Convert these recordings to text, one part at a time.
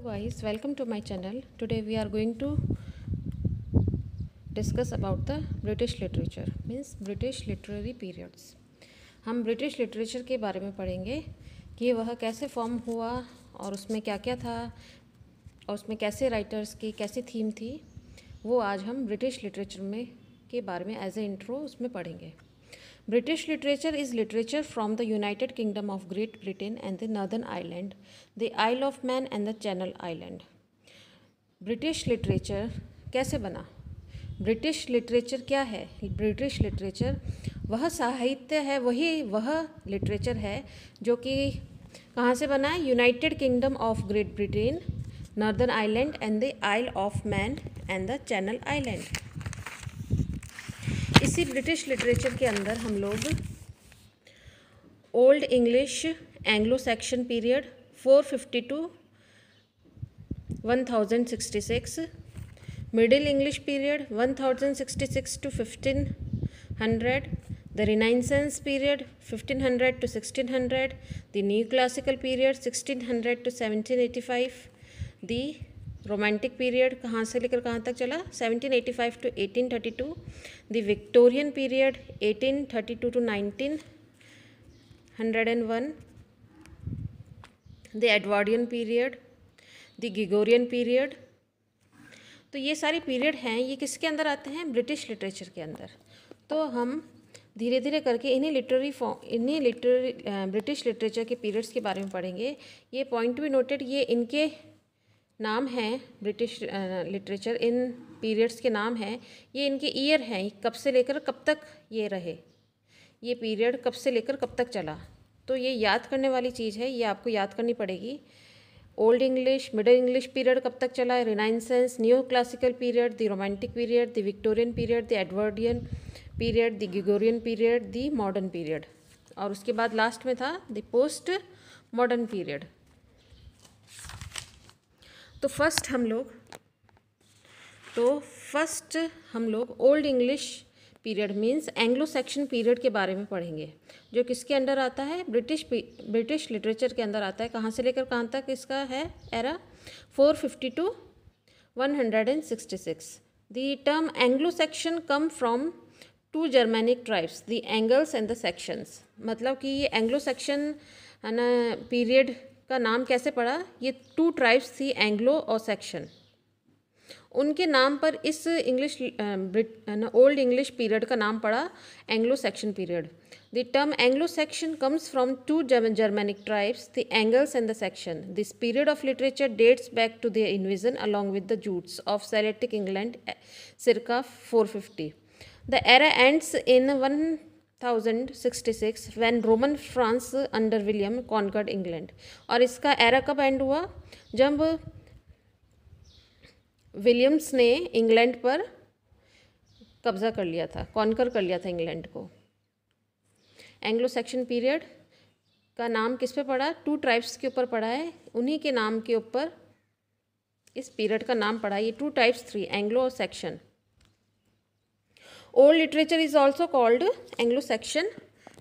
guys, welcome to my channel. Today we are going to discuss about the British literature, means British literary periods. हम British literature के बारे में पढ़ेंगे कि वह कैसे फॉर्म हुआ और उसमें क्या क्या था और उसमें कैसे राइटर्स की कैसी थीम थी, वो आज हम ब्रिटिश लिटरेचर में के बारे में एज ए इंट्रो उसमें पढ़ेंगे. British literature is literature from the United Kingdom of Great Britain and the Northern Ireland, the Isle of Man and the Channel Island. British literature कैसे बना? British literature क्या है? British literature वह साहित्य है, वह literature है जो कि कहाँ से बना है? United Kingdom of Great Britain, Northern Ireland and the Isle of Man and the Channel Island. इसी ब्रिटिश लिटरेचर के अंदर हम लोग old English Anglo Saxon period 450 to 1066, middle English period 1066 to 1500, the Renaissance period 1500 to 1600, the new classical period 1600 to 1785, the romantic period कहाँ से लेकर कहाँ तक चला 1785 to 1832, the Victorian period 1832 to 1901, the Edwardian period, the Gregorian period. तो ये सारे period हैं, ये किसके अंदर आते हैं? ब्रिटिश लिटरेचर के अंदर. तो हम धीरे धीरे करके इन्हीं ब्रिटिश लिटरेचर के पीरियड्स के बारे में पढ़ेंगे. ये पॉइंट भी नोटेड, ये इनके नाम हैं, ब्रिटिश लिटरेचर इन पीरियड्स के नाम हैं, ये इनके ईयर हैं, कब से लेकर कब तक ये रहे, ये पीरियड कब से लेकर कब तक चला. तो ये याद करने वाली चीज़ है, ये आपको याद करनी पड़ेगी. Old English, middle English period कब तक चला, Renaissance, new classical period, the romantic period, the Victorian period, the Edwardian period, the Gregorian period, the modern period, और उसके बाद लास्ट में था द पोस्ट मॉडर्न पीरियड. तो फर्स्ट हम लोग old English period means Anglo Saxon period के बारे में पढ़ेंगे, जो किसके अंडर आता है? ब्रिटिश लिटरेचर के अंदर आता है. कहाँ से लेकर कहाँ तक इसका है era? 450 to 166. The term Anglo Saxon come from two Germanic tribes, the Angles and the Saxons. मतलब कि ये एंग्लो सेक्शन है ना पीरियड का नाम कैसे पड़ा? ये टू ट्राइब्स थी, एंग्लो और सेक्शन, उनके नाम पर इस ओल्ड इंग्लिश पीरियड का नाम पड़ा Anglo Saxon period. The term Anglo Saxon comes from two Germanic tribes, the Angles and the Saxon. This period of literature dates back to the invasion along with the Jutes of Celtic England circa 450. The era ends in 1066 when Roman France under William conquered England. और इसका era कब and हुआ? जब Williams ने England पर कब्जा कर लिया था, कॉन्कर कर लिया था इंग्लैंड को. एंग्लो सेक्शन पीरियड का नाम किस पे पड़ा? टू ट्राइब्स के ऊपर पड़ा है, उन्हीं के नाम के ऊपर इस पीरियड का नाम पड़ा. ये टू टाइप्स थी, एंग्लो और section. Old literature is also called Anglo Saxon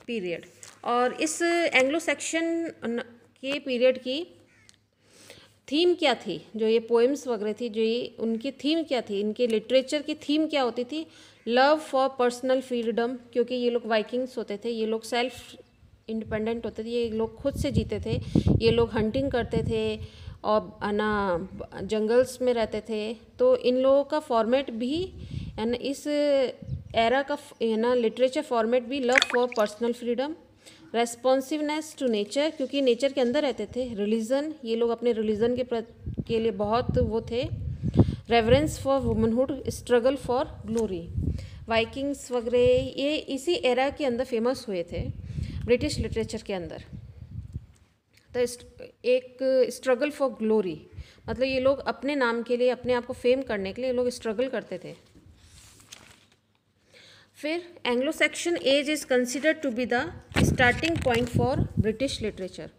period. और इस एंग्लो सेक्शन के पीरियड की थीम क्या थी? जो ये पोएम्स वगैरह थी, जो ये उनकी थीम क्या थी? इनके लिटरेचर की थीम क्या होती थी? लव फॉर पर्सनल फ्रीडम, क्योंकि ये लोग वाइकिंग्स होते थे, ये लोग सेल्फ इंडिपेंडेंट होते थे, ये लोग खुद से जीते थे, ये लोग हंटिंग करते थे और ना जंगल्स में रहते थे. तो इन लोगों का फॉर्मेट भी इस एरा का ना लिटरेचर फॉर्मेट भी love for personal freedom, responsiveness to nature, क्योंकि नेचर के अंदर रहते थे. रिलीजन, ये लोग अपने रिलीजन के लिए बहुत वो थे. Reverence for womanhood, struggle for glory. Vikings वगैरह ये इसी एरा के अंदर फेमस हुए थे ब्रिटिश लिटरेचर के अंदर. तो एक स्ट्रगल फॉर ग्लोरी मतलब ये लोग अपने नाम के लिए, अपने आप को फेम करने के लिए लोग स्ट्रगल करते थे. फिर Anglo Saxon age is considered to be the starting point for British literature.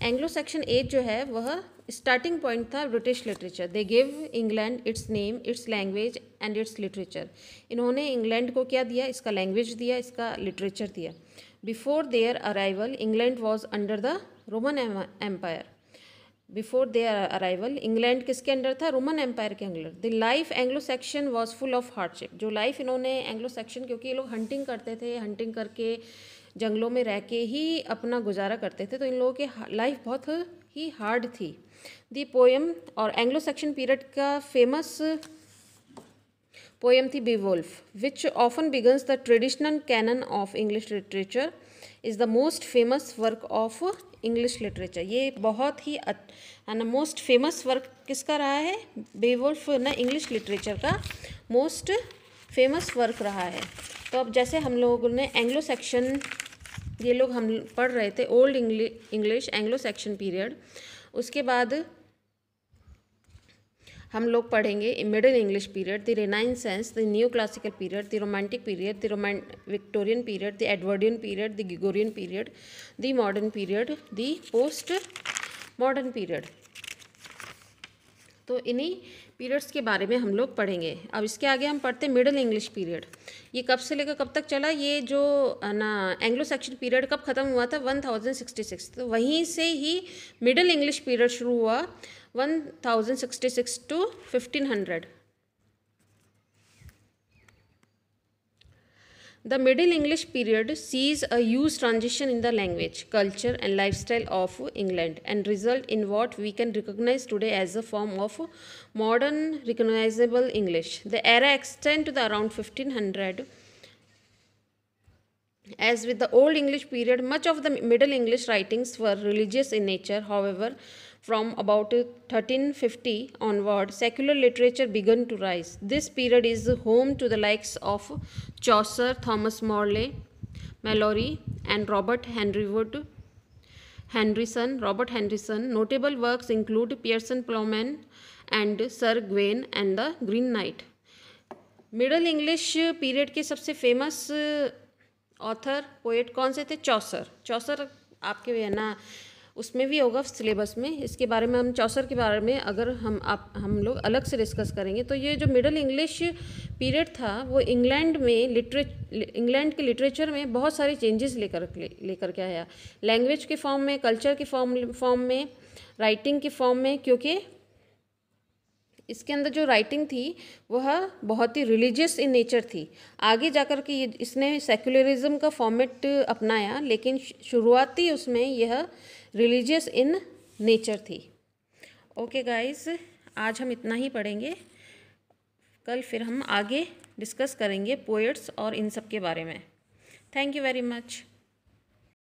Anglo Saxon age जो है वह स्टार्टिंग पॉइंट था British literature. They give England its name, its language and its literature. इन्होंने England को क्या दिया? इसका language दिया, इसका लिटरेचर दिया. Before their arrival England was under the Roman Empire. Before their arrival England किसके अंडर था? रोमन एम्पायर के under. The life Anglo Saxon was full of hardship. जो लाइफ इन्होंने एंग्लो सेक्शन, क्योंकि ये लोग हंटिंग करते थे, हंटिंग करके जंगलों में रह के ही अपना गुजारा करते थे, तो इन लोगों की लाइफ बहुत ही हार्ड थी। दी पोएम और एंग्लो सेक्शन पीरियड का फेमस पोएम थी Beowulf, which often begins the traditional canon of English literature, is the most famous work of English literature. ये बहुत ही मोस्ट फेमस वर्क किसका रहा है? बेवुल्फ ना इंग्लिश लिटरेचर का मोस्ट फेमस वर्क रहा है। तो अब जैसे हम लोगों ने एंग्लो सेक्शन, ये लोग हम पढ़ रहे थे old English Anglo Saxon period, उसके बाद हम लोग पढ़ेंगे middle English period, the Renaissance, the new classical period, the romantic period, the Victorian period, the Edwardian period, the Gregorian period, the modern period, the post modern period. तो इन्हीं periods के बारे में हम लोग पढ़ेंगे। अब इसके आगे हम पढ़ते हैं मिडिल इंग्लिश पीरियड। ये कब से लेकर कब तक चला? ये जो ना एंग्लो सेक्शन पीरियड कब ख़त्म हुआ था? 1066। तो वहीं से ही मिडिल इंग्लिश पीरियड शुरू हुआ 1066 to 1500। The Middle English period sees a huge transition in the language, culture and lifestyle of England and result in what we can recognize today as a form of modern recognizable English. The era extends to the around 1500. As with the Old English period, much of the Middle English writings were religious in nature. However, from about 1350 onward, secular literature began to rise. This period is home to the likes of Chaucer, Thomas Morley, Malory, and Robert Henryson. Notable works include Pearson Plowman and Sir Gawain and the Green Knight. Middle English period के सबसे famous author poet कौन से थे? चौसर आपके है ना उसमें भी होगा सिलेबस में। इसके बारे में हम चौसर के बारे में अगर हम लोग अलग से डिस्कस करेंगे। तो ये जो मिडिल इंग्लिश पीरियड था वो इंग्लैंड के लिटरेचर में बहुत सारे चेंजेस लेकर के आया। लैंग्वेज के फॉर्म में, कल्चर के फॉर्म में, राइटिंग के फॉर्म में, क्योंकि इसके अंदर जो राइटिंग थी वह बहुत ही रिलीजियस इन नेचर थी। आगे जाकर के इसने सेक्युलरिज्म का फॉर्मेट अपनाया, लेकिन शुरुआती उसमें यह रिलीजियस इन नेचर थी। ओके गाइस, आज हम इतना ही पढ़ेंगे। कल फिर हम आगे डिस्कस करेंगे पोएट्स और इन सब के बारे में। Thank you very much.